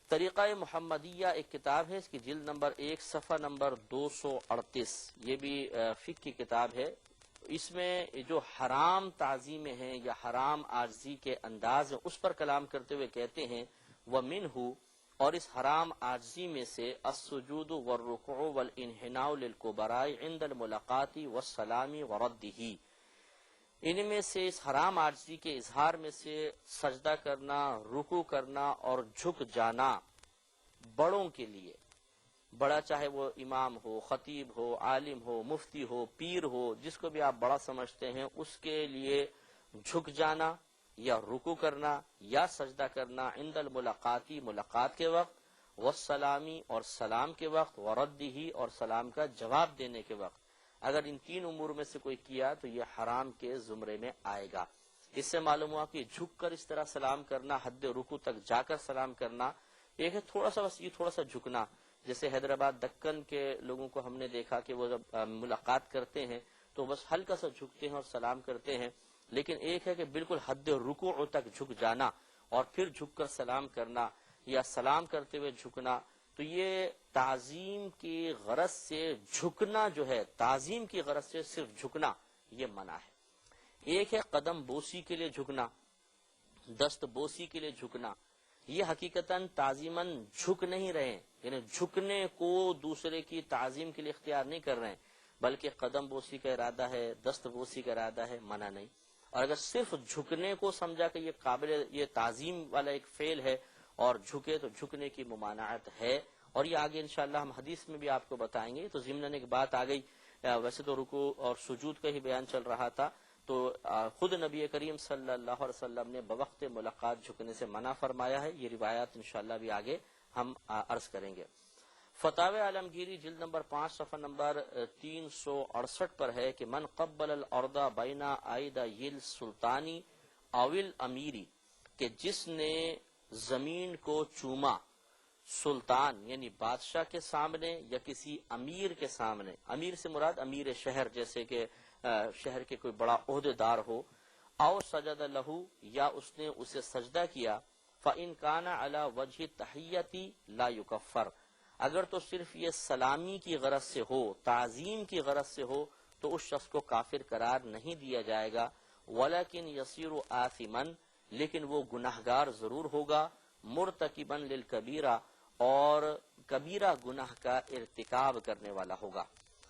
طریقہ محمدیہ ایک کتاب ہے، اس کی جلد نمبر 1 صفحہ نمبر 238، یہ بھی فقہ کی کتاب ہے۔ اس میں جو حرام تعظیمیں ہیں یا حرام عاجزی کے انداز ہیں اس پر کلام کرتے ہوئے کہتے ہیں وَمِنْهُ، اور اس حرام عاجزی میں سے السجود والرکوع والانحناء للکبراء عند الملاقات والسلام وردہ، ان میں سے اس حرام عاجزی کے اظہار میں سے سجدہ کرنا، رکوع کرنا اور جھک جانا بڑوں کے لیے، بڑا چاہے وہ امام ہو، خطیب ہو، عالم ہو، مفتی ہو، پیر ہو، جس کو بھی آپ بڑا سمجھتے ہیں، اس کے لیے جھک جانا یا رکوع کرنا یا سجدہ کرنا عند الملاقاتی، ملاقات کے وقت، والسلامی، اور سلام کے وقت، وردہ، اور سلام کا جواب دینے کے وقت، اگر ان تین امور میں سے کوئی کیا تو یہ حرام کے زمرے میں آئے گا۔ اس سے معلوم ہوا کہ جھک کر اس طرح سلام کرنا، حد رکوع تک جا کر سلام کرنا ایک ہے، تھوڑا سا بس یہ تھوڑا سا جھکنا، جیسے حیدرآباد دکن کے لوگوں کو ہم نے دیکھا کہ وہ جب ملاقات کرتے ہیں تو بس ہلکا سا جھکتے ہیں اور سلام کرتے ہیں، لیکن ایک ہے کہ بالکل حد رکوع تک جھک جانا اور پھر جھک کر سلام کرنا یا سلام کرتے ہوئے جھکنا، تو یہ تعظیم کی غرض سے جھکنا جو ہے، تعظیم کی غرض سے صرف جھکنا یہ منع ہے۔ ایک ہے قدم بوسی کے لیے جھکنا، دست بوسی کے لیے جھکنا، یہ حقیقتاً تعظیماً جھک نہیں رہے، یعنی جھکنے کو دوسرے کی تعظیم کے لیے اختیار نہیں کر رہے ہیں، بلکہ قدم بوسی کا ارادہ ہے، دست بوسی کا ارادہ ہے، منع نہیں۔ اور اگر صرف جھکنے کو سمجھا کہ یہ قابل، یہ تعظیم والا ایک فعل ہے اور جھکے تو جھکنے کی ممانعت ہے، اور یہ آگے انشاءاللہ ہم حدیث میں بھی آپ کو بتائیں گے۔ تو ضمناً ایک بات آ گئی، ویسے تو رکوع اور سجود کا ہی بیان چل رہا تھا، تو خود نبی کریم صلی اللہ علیہ وسلم نے بوقت ملاقات جھکنے سے منع فرمایا ہے، یہ روایات انشاءاللہ بھی آگے ہم عرض کریں گے۔ فتاوی عالمگیری جلد نمبر 5 صفحہ نمبر 368 پر ہے کہ من قبل الارض بین ایدی السلطانی او الامیری، کہ جس نے زمین کو چوما سلطان یعنی بادشاہ کے سامنے یا کسی امیر کے سامنے، امیر سے مراد امیر شہر، جیسے کہ شہر کے کوئی بڑا عہدیدار ہو، او سجد لہو، یا اس نے اسے سجدہ کیا، فإن کان علی وجہ تحیتی لا یکفر، اگر تو صرف یہ سلامی کی غرض سے ہو، تعظیم کی غرض سے ہو، تو اس شخص کو کافر قرار نہیں دیا جائے گا، ولیکن یصیر آثما، لیکن وہ گناہگار ضرور ہوگا، مرتکبا للکبیرہ، اور کبیرہ گناہ کا ارتکاب کرنے والا ہوگا۔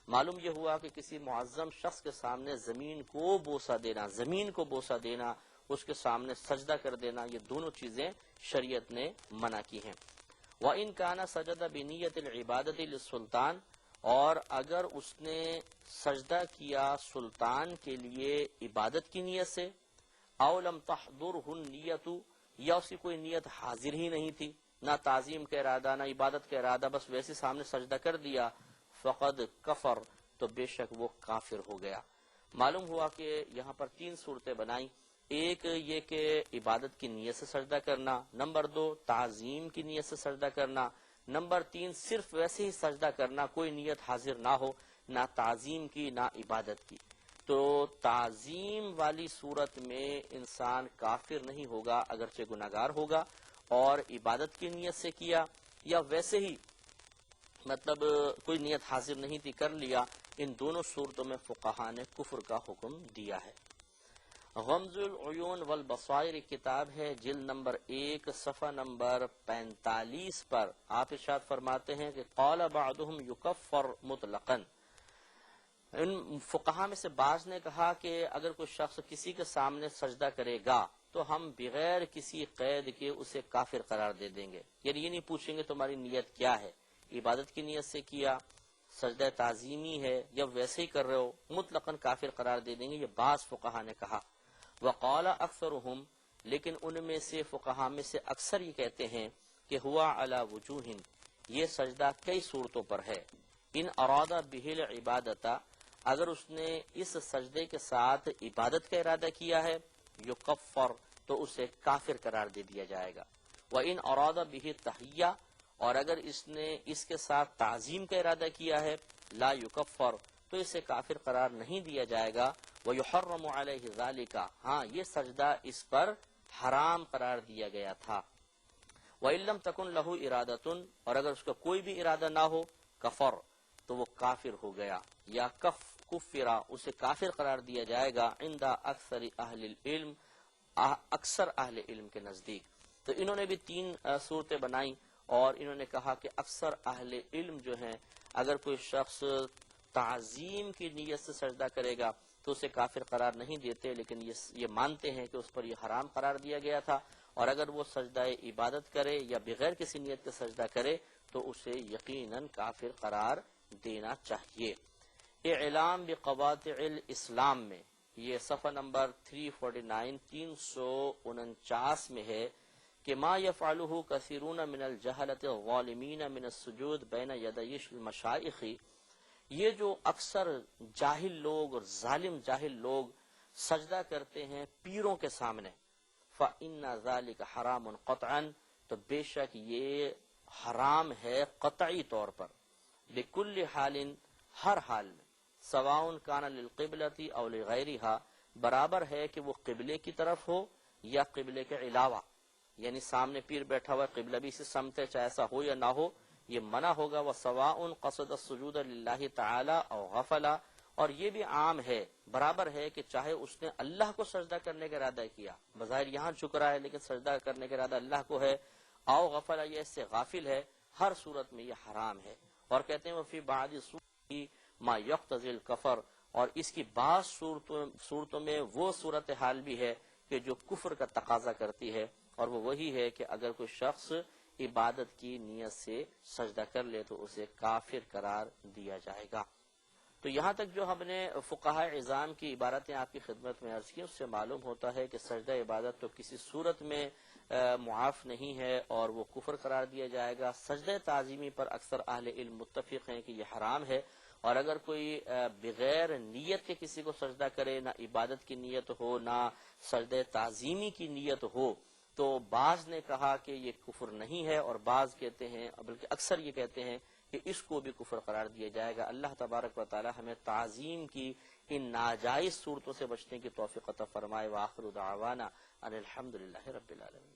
معلوم یہ ہوا کہ کسی معظم شخص کے سامنے زمین کو بوسہ دینا، زمین کو بوسہ دینا، اس کے سامنے سجدہ کر دینا، یہ دونوں چیزیں شریعت نے منع کی ہیں۔ وَإِن كَانَ سَجَدَ بِنِيَّةِ الْعِبَادَةِ لِلسُّلْطَانِ، اور اگر اس نے سجدہ کیا سلطان کے لیے عبادت کی نیت سے، اَوْ لَمْ تَحْضُرْهُ النِّيَّةُ، یا اس کی کوئی نیت حاضر ہی نہیں تھی، نہ تعظیم کا ارادہ نہ عبادت کا ارادہ، بس ویسے سامنے سجدہ کر دیا، فقد کفر، تو بے شک وہ کافر ہو گیا۔ معلوم ہوا کہ یہاں پر تین صورتیں بنائیں، ایک یہ کہ عبادت کی نیت سے سجدہ کرنا، نمبر 2 تعظیم کی نیت سے سجدہ کرنا، نمبر 3 صرف ویسے ہی سجدہ کرنا، کوئی نیت حاضر نہ ہو، نہ تعظیم کی نہ عبادت کی۔ تو تعظیم والی صورت میں انسان کافر نہیں ہوگا اگرچہ گناہگار ہوگا، اور عبادت کی نیت سے کیا یا ویسے ہی مطلب کوئی نیت حاضر نہیں تھی کر لیا، ان دونوں صورتوں میں فقہا نے کفر کا حکم دیا ہے۔ غمز العیون والبصائر کتاب ہے، جلد نمبر 1 صفحہ نمبر 45 پر آپ ارشاد فرماتے ہیں کہ قال بعضهم یکفر مطلقا، ان فقہا میں سے بعض نے کہا کہ اگر کوئی شخص کسی کے سامنے سجدہ کرے گا تو ہم بغیر کسی قید کے اسے کافر قرار دے دیں گے، یعنی یہ نہیں پوچھیں گے تمہاری نیت کیا ہے، عبادت کی نیت سے کیا، سجدہ تعظیمی ہے یا ویسے ہی کر رہے ہو، مطلقاً کافر قرار دے دیں گے، یہ بعض فقہا نے کہا۔ وقال اکثرهم، لیکن ان میں سے فقہا میں سے اکثر یہ کہتے ہیں کہ ہوا علی وجوہ، یہ سجدہ کئی صورتوں پر ہے، ان اراد بہ العبادۃ، اگر اس نے اس سجدے کے ساتھ عبادت کا ارادہ کیا ہے، یکفر، تو اسے کافر قرار دے دیا جائے گا، وان اراد بہ التحیہ، اور اگر اس نے اس کے ساتھ تعظیم کا ارادہ کیا ہے، لا یکفر، تو اسے کافر قرار نہیں دیا جائے گا، ویحرم علیہ ذالک، ہاں یہ سجدہ اس پر حرام قرار دیا گیا تھا، وَإِلَّمْ تَكُنْ لَهُ إِرَادَةٌ، اور اگر اس کا کوئی بھی ارادہ نہ ہو، کفر، تو وہ کافر ہو گیا، یا کفرا، اسے کافر قرار دیا جائے گا، عند اکثر اہل العلم، اکثر اہل علم کے نزدیک۔ تو انہوں نے بھی تین صورتیں بنائیں، اور انہوں نے کہا کہ اکثر اہل علم جو ہیں، اگر کوئی شخص تعظیم کی نیت سے سجدہ کرے گا تو اسے کافر قرار نہیں دیتے، لیکن یہ مانتے ہیں کہ اس پر یہ حرام قرار دیا گیا تھا، اور اگر وہ سجدہ عبادت کرے یا بغیر کسی نیت کے سجدہ کرے تو اسے یقیناً کافر قرار دینا چاہیے۔ اعلام بقواطع الاسلام میں یہ صفحہ نمبر 349 349 میں ہے کہ ما یفعلہ کثیرون من الجہلۃ الظالمین من السجود بین یدی المشائخ، یہ جو اکثر جاہل لوگ اور ظالم جاہل لوگ سجدہ کرتے ہیں پیروں کے سامنے، فإن ذلک حرام قطعا، تو بے شک یہ حرام ہے قطعی طور پر، بکل حال، ہر حال میں، سواء کان للقبلۃ او لغیرہا، برابر ہے کہ وہ قبلے کی طرف ہو یا قبلے کے علاوہ، یعنی سامنے پیر بیٹھا ہوا ہے، قبلہ بھی اسے سمت ہے، چاہے ایسا ہو یا نہ ہو، یہ منع ہوگا۔ وسواء قصد السجود للہ تعالی او غفلا، اور یہ بھی عام ہے، برابر ہے کہ چاہے اس نے اللہ کو سجدہ کرنے کا ارادہ کیا، بظاہر یہاں جھک رہا ہے لیکن سجدہ کرنے کا ارادہ اللہ کو ہے، او غفلا، یہ اس سے غافل ہے، ہر صورت میں یہ حرام ہے۔ اور کہتے ہیں وفی بعض ما یقتضی الکفر، اور اس کی بعض صورتوں میں وہ صورتحال بھی ہے کہ جو کفر کا تقاضا کرتی ہے، اور وہ وہی ہے کہ اگر کوئی شخص عبادت کی نیت سے سجدہ کر لے تو اسے کافر قرار دیا جائے گا۔ تو یہاں تک جو ہم نے فقہاء عظام کی عبارتیں آپ کی خدمت میں عرض کی، اس سے معلوم ہوتا ہے کہ سجدہ عبادت تو کسی صورت میں معاف نہیں ہے اور وہ کفر قرار دیا جائے گا۔ سجدہ تعظیمی پر اکثر اہل علم متفق ہیں کہ یہ حرام ہے، اور اگر کوئی بغیر نیت کے کسی کو سجدہ کرے، نہ عبادت کی نیت ہو نہ سجدہ تعظیمی کی نیت ہو، تو بعض نے کہا کہ یہ کفر نہیں ہے، اور بعض کہتے ہیں، بلکہ اکثر یہ کہتے ہیں کہ اس کو بھی کفر قرار دیا جائے گا۔ اللہ تبارک و تعالی ہمیں تعظیم کی ان ناجائز صورتوں سے بچنے کی توفیق عطا فرمائے۔ وآخر دعوانا ان الحمدللہ رب العالمین۔